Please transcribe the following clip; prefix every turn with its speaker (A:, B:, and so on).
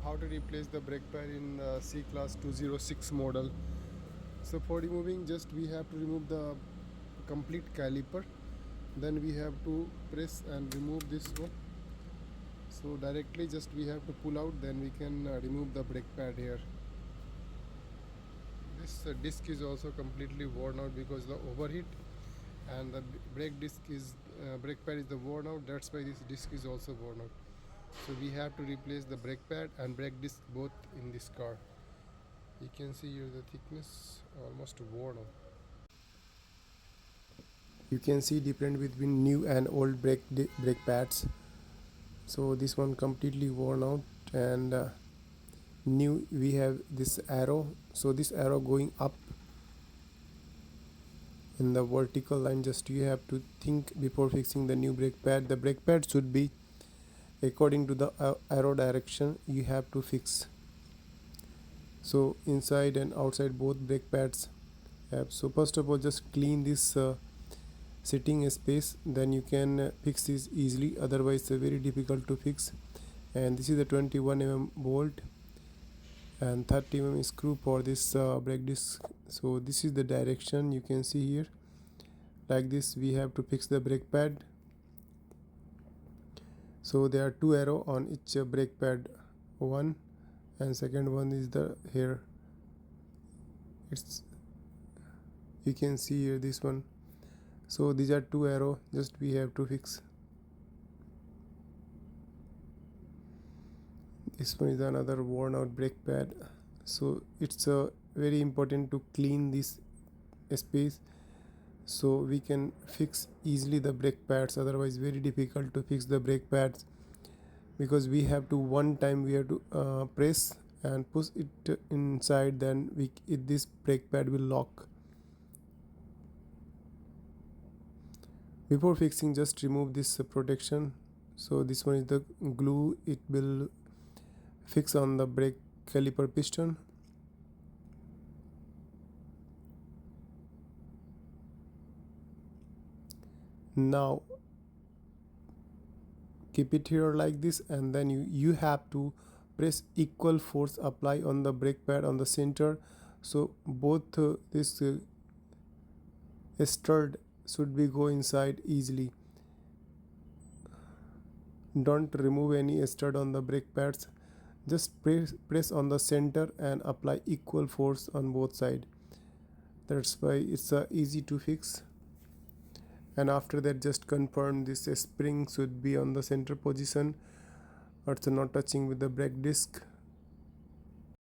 A: how to replace the brake pad in C-class 206 model. So for removing, just we have to remove the complete caliper, then we have to press and remove this one. So directly just we have to pull out, then we can remove the brake pad here. This disc is also completely worn out because the overheat, and the brake pad is the worn out, that's why this disc is also worn out. So we have to replace the brake pad and brake disc both in this car. You can see here the thickness almost worn out. You can see difference between new and old brake pads. So this one completely worn out, and new we have this arrow. So this arrow going up in the vertical line, just you have to think before fixing the new brake pad. The brake pad should be according to the arrow direction you have to fix. So inside and outside both brake pads have. So first of all, just clean this sitting space, then you can fix this easily, otherwise it's very difficult to fix. And this is the 21 mm bolt and 30 mm screw for this brake disc. So this is the direction you can see here. Like this we have to fix the brake pad. So there are two arrow on each brake pad, one and second one is the here. It's, you can see here this one. So these are two arrow, just we have to fix. This one is another worn out brake pad. So it's very important to clean this space so we can fix easily the brake pads, otherwise very difficult to fix the brake pads, because we have to one time we have to press and push it inside, then this brake pad will lock. Before fixing, just remove this protection. So this one is the glue, it will fix on the brake caliper piston. Now keep it here like this, and then you have to press equal force apply on the brake pad on the center. So both this stud should be go inside easily. Don't remove any stud on the brake pads, just press on the center and apply equal force on both sides. That's why it's easy to fix. And after that, just confirm this spring should be on the center position, or it's not touching with the brake disc.